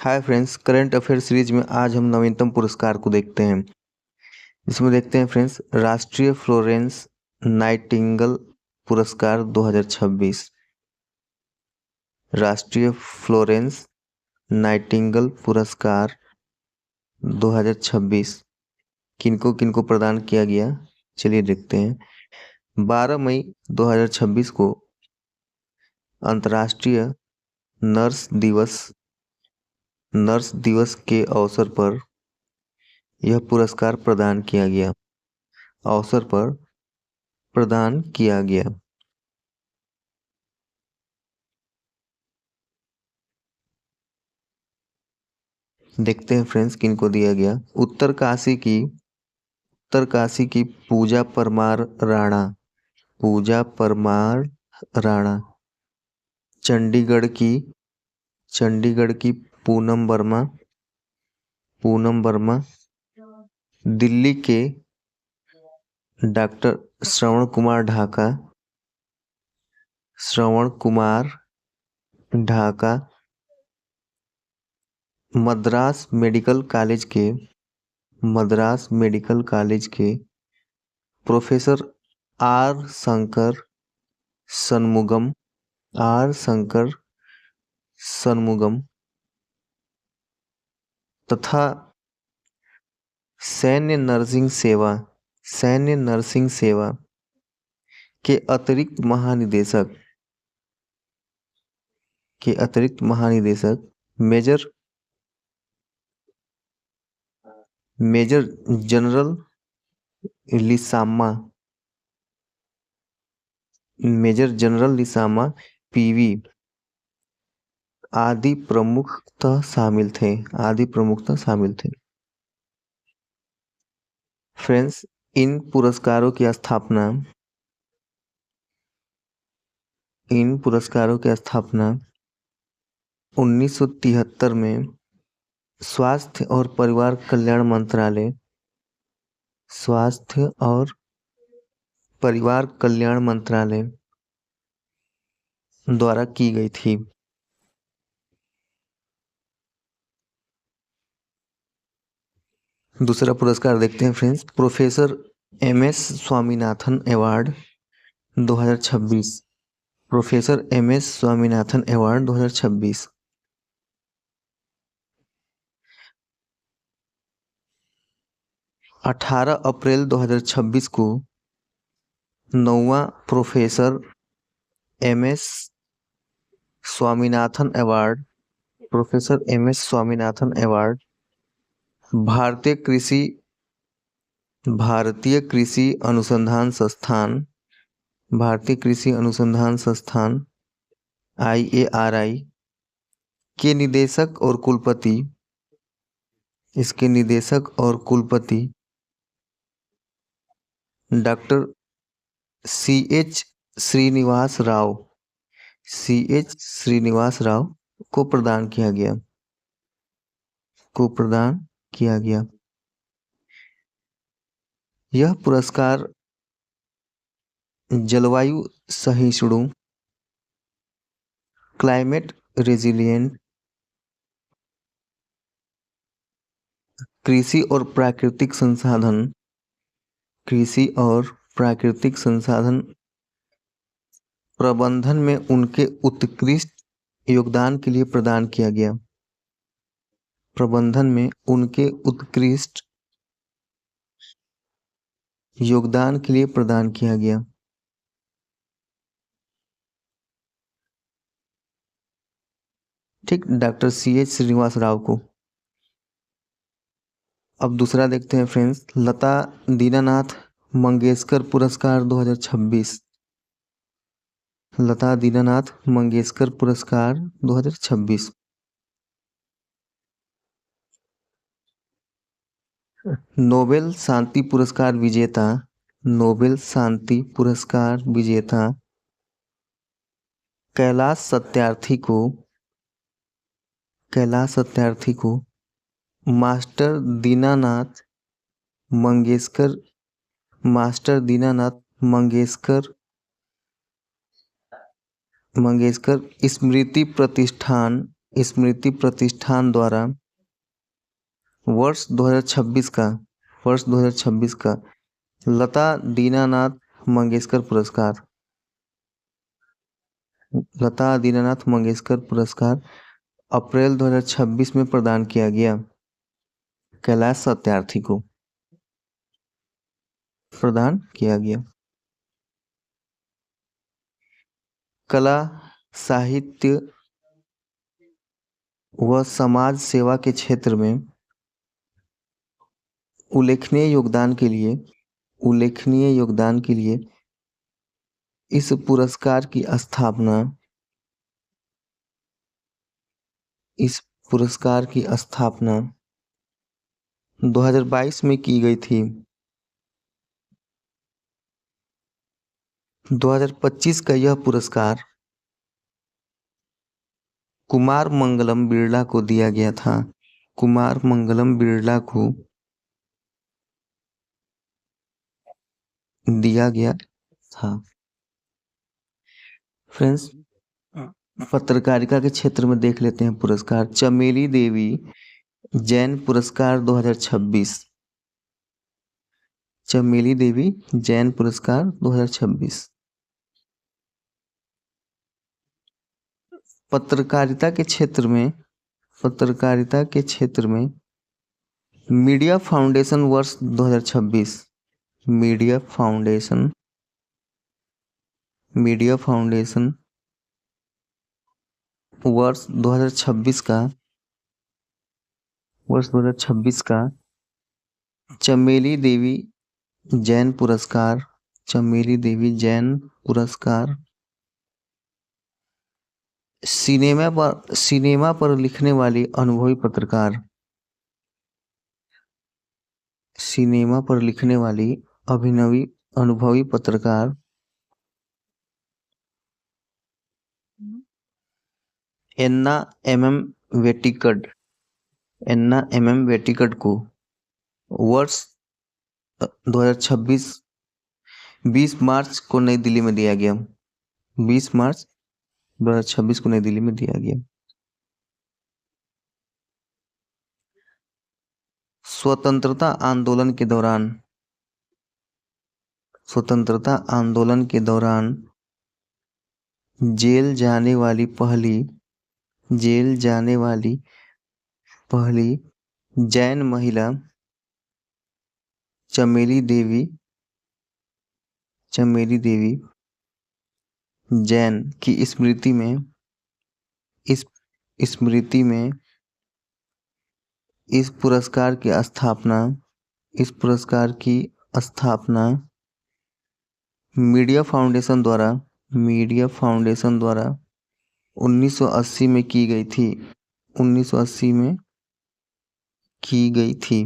Hi friends, current affair series में आज हम नवीनतम पुरस्कार को देखते हैं। इसमें देखते हैं फ्रेंड्स, राष्ट्रीय फ्लोरेंस नाइटिंगेल पुरस्कार 2026। राष्ट्रीय फ्लोरेंस नाइटिंगेल पुरस्कार 2026 किनको किनको प्रदान किया गया, चलिए देखते हैं। 12 मई 2026 को अंतर्राष्ट्रीय नर्स दिवस के अवसर पर यह पुरस्कार प्रदान किया गया। देखते हैं फ्रेंड्स किनको दिया गया। उत्तरकाशी की पूजा परमार राणा। चंडीगढ़ की पूनम वर्मा। दिल्ली के doctor Shravan Kumar Dhaka. Madras medical college के प्रोफेसर आर शंकर सनमुगम तथा सैन्य नर्सिंग सेवा के अतिरिक्त महानिदेशक मेजर जनरल लिसामा पीवी आदि प्रमुखतः शामिल थे। फ्रेंड्स, इन पुरस्कारों की स्थापना 1973 में स्वास्थ्य और परिवार कल्याण मंत्रालय द्वारा की गई थी। दूसरा पुरस्कार देखते हैं friends, professor MS Swaminathan award 2026। Professor MS Swaminathan award 2026 18 अप्रैल 2026 को 9वां प्रोफेसर MS स्वामीनाथन अवार्ड भारतीय कृषि अनुसंधान संस्थान IARI के निदेशक और कुलपति डॉक्टर CH श्रीनिवास राव को प्रदान किया गया। यह पुरस्कार जलवायु सहिष्णु, क्लाइमेट रेजिलिएंट, कृषि और प्राकृतिक संसाधन प्रबंधन में उनके उत्कृष्ट योगदान के लिए प्रदान किया गया। ठीक, डॉक्टर CH श्रीनिवास राव को। अब दूसरा देखते हैं फ्रेंड्स, लता दीनानाथ मंगेशकर पुरस्कार 2026। लता दीनानाथ मंगेशकर पुरस्कार 2026 नोबेल शांति पुरस्कार विजेता कैलाश सत्यार्थी को मास्टर दीनानाथ मंगेशकर स्मृति प्रतिष्ठान स्मृति प्रतिष्ठान द्वारा वर्ष 2026 का वर्ष 2026 का लता दीनानाथ मंगेशकर पुरस्कार, लता दीनानाथ मंगेशकर पुरस्कार अप्रैल 2026 में प्रदान किया गया। कैलाश सत्यार्थी को प्रदान किया गया। कला, साहित्य व समाज सेवा के क्षेत्र में उल्लेखनीय योगदान के लिए इस पुरस्कार की स्थापना 2022 में की गई थी। 2025 का यह पुरस्कार कुमार मंगलम बिरला को दिया गया था। कुमार मंगलम बिरला को दिया गया था। फ्रेंड्स, पत्रकारिता के क्षेत्र में देख लेते हैं पुरस्कार। चमेली देवी जैन पुरस्कार 2026। चमेली देवी जैन पुरस्कार 2026। पत्रकारिता के क्षेत्र में मीडिया फाउंडेशन वर्ष 2026। मीडिया फाउंडेशन वर्ष 2026 का चमेली देवी जैन पुरस्कार सिनेमा पर लिखने वाली अनुभवी पत्रकार एन्ना एम वेटिकड को वर्ष 2026 20 मार्च को नई दिल्ली में दिया गया। 20 मार्च 2026 को नई दिल्ली में दिया गया। स्वतंत्रता आंदोलन के दौरान जेल जाने वाली पहली जैन महिला चमेली देवी जैन की स्मृति में इस पुरस्कार की स्थापना मीडिया फाउंडेशन द्वारा 1980 में की गई थी। 1980 में की गई थी।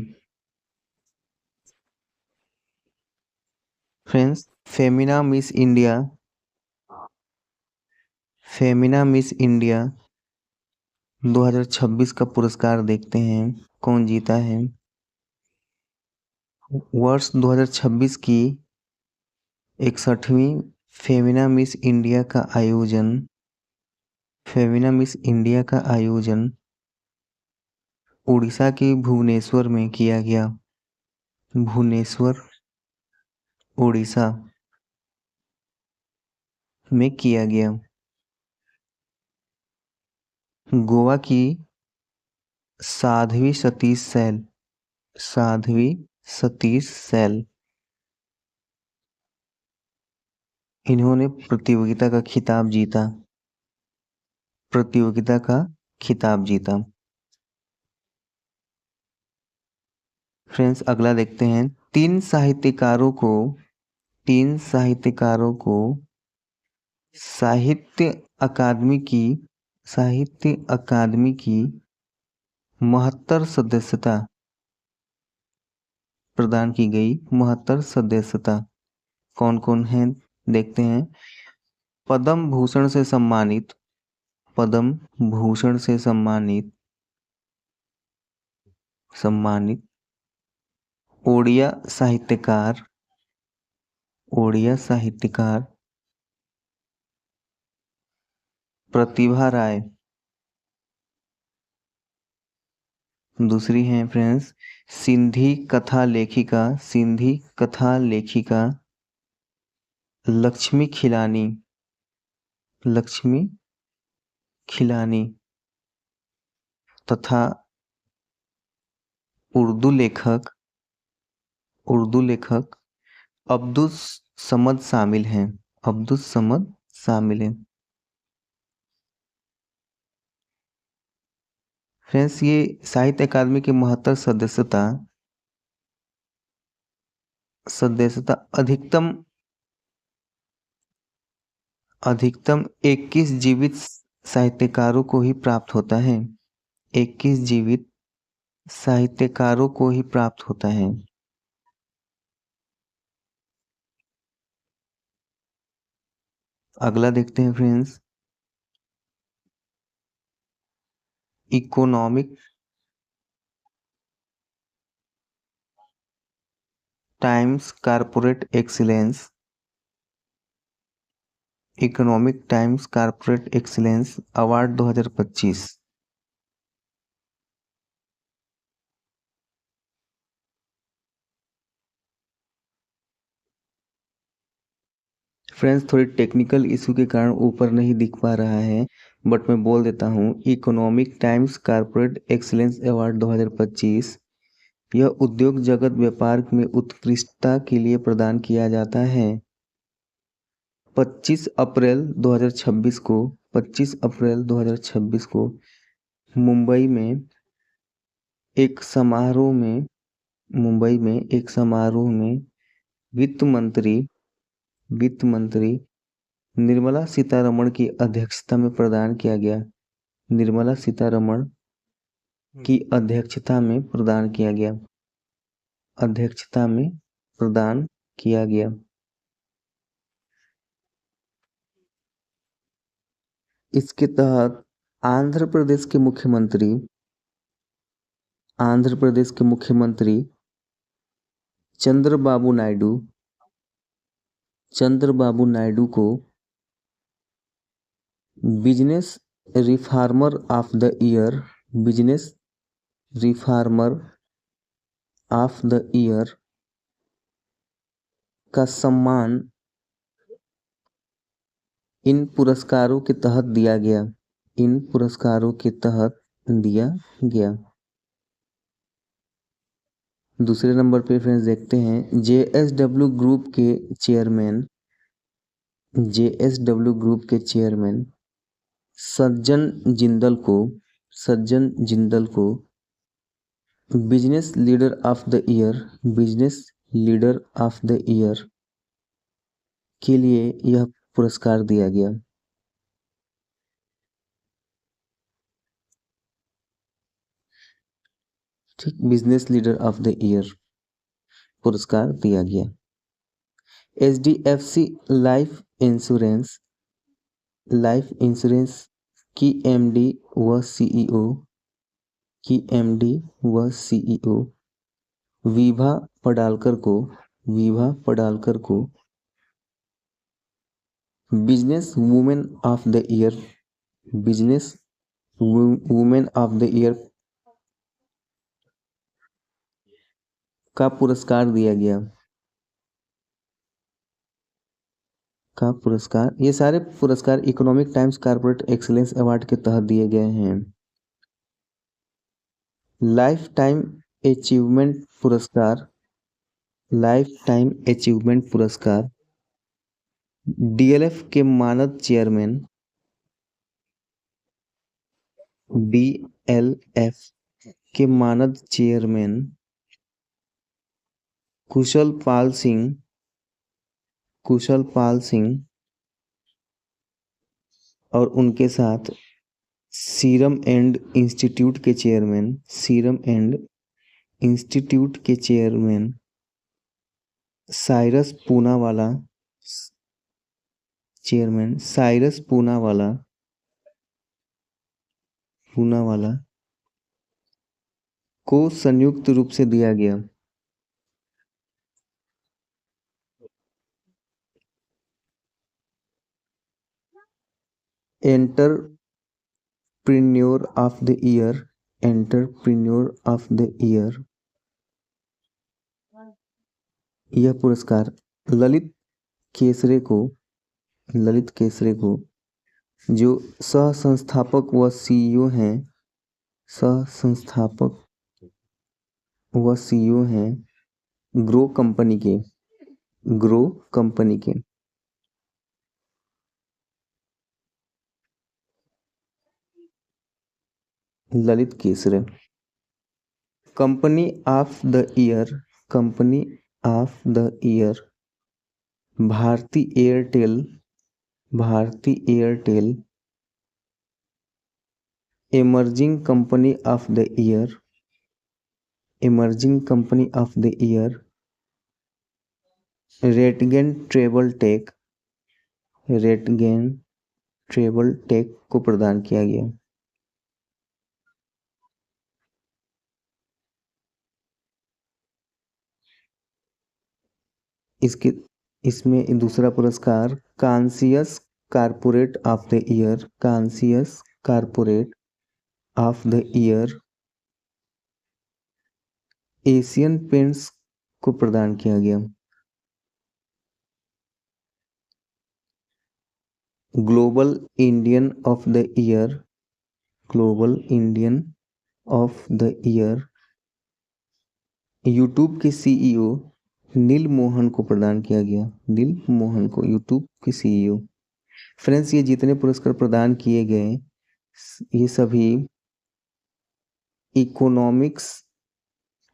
फ्रेंड्स, फेमिना मिस इंडिया 2026 का पुरस्कार देखते हैं कौन जीता है। वर्ष 2026 की 61वीं फेमिना मिस इंडिया का आयोजन उड़ीसा के भुवनेश्वर में किया गया। उड़ीसा में किया गया। गोवा की साध्वी सतीश सैल इन्होंने प्रतियोगिता का खिताब जीता। फ्रेंड्स, अगला देखते हैं। तीन साहित्यकारों को साहित्य अकादमी की 72 सदस्यता प्रदान की गई। 72 सदस्यता कौन कौन है देखते हैं। पद्म भूषण से सम्मानित ओडिया साहित्यकार प्रतिभा राय दूसरी है फ्रेंड्स सिंधी कथा लेखिका लक्ष्मी खिलानी, लक्ष्मी खिलानी तथा उर्दू लेखक अब्दुस समद शामिल हैं, अब्दुस समद शामिल हैं। फ्रेंड्स ये साहित्य अकादमी की महत्तर सदस्यता अधिकतम अधिकतम 21 जीवित साहित्यकारों को ही प्राप्त होता है, 21 जीवित साहित्यकारों को ही प्राप्त होता है। अगला देखते हैं friends economic times corporate excellence, economic times corporate excellence award 2025। Friends थोड़ी टेक्निकल इशू के कारण ऊपर नहीं दिख पा रहा है, बट मैं बोल देता हूँ economic times corporate excellence award 2025 यह उद्योग जगत व्यापार में उत्कृष्टता के लिए प्रदान किया जाता है। 25 अप्रैल 2026 को 25 अप्रैल 2026 को मुंबई में एक समारोह में वित्त मंत्री निर्मला सीतारमण की अध्यक्षता में प्रदान किया गया, निर्मला सीतारमण की अध्यक्षता में प्रदान किया गया, अध्यक्षता में प्रदान किया गया। इसके तहत आंध्र प्रदेश के मुख्यमंत्री चंद्रबाबू नायडू को business reformer of the year का सम्मान इन पुरस्कारों के तहत दिया गया। दूसरे नंबर पे फ्रेंड्स देखते हैं जेएसडब्ल्यू ग्रुप के चेयरमैन सज्जन जिंदल को business leader of the year के लिए यह पुरस्कार दिया गया। ठीक, business leader of the year पुरस्कार दिया गया। एचडीएफसी लाइफ इंश्योरेंस की एमडी व सीईओ विभा पडालकर को business women of the year का पुरस्कार दिया गया। ये सारे पुरस्कार economic times corporate excellence award के तहत दिए गए हैं। लाइफ टाइम अचीवमेंट पुरस्कार डीएलएफ के मानद चेयरमैन कुशल पाल सिंह और उनके साथ सीरम एंड इंस्टीट्यूट के चेयरमैन साइरस पूनावाला को संयुक्त रूप से दिया गया। Entrepreneur of the year entrepreneur of the year. यह पुरस्कार ललित केसरे को जो सह संस्थापक व सीईओ हैं ग्रो कंपनी के Lalit Kesre. Company of the year Bharti Airtel emerging company of the year RateGain travel tech को प्रदान किया गया। इसमें दूसरा पुरस्कार conscious corporate of the year Asian Paints को प्रदान किया गया। Global Indian of the year YouTube CEO सीईओ नील मोहन को प्रदान किया गया। YouTube CEO CEO. फ्रेंड्स, ये जितने पुरस्कार प्रदान किए गए ये सभी economics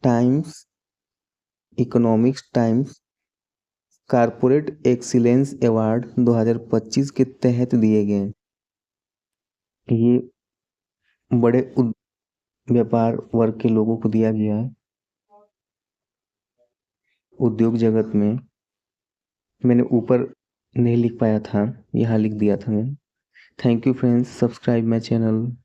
times corporate excellence award 2025 के तहत दिए गए। ये बड़े व्यापार वर्ग के लोगों को दिया गया है। उद्योग जगत में मैंने ऊपर नहीं लिख पाया था, यहाँ लिख दिया था मैं। Thank you friends, subscribe my channel.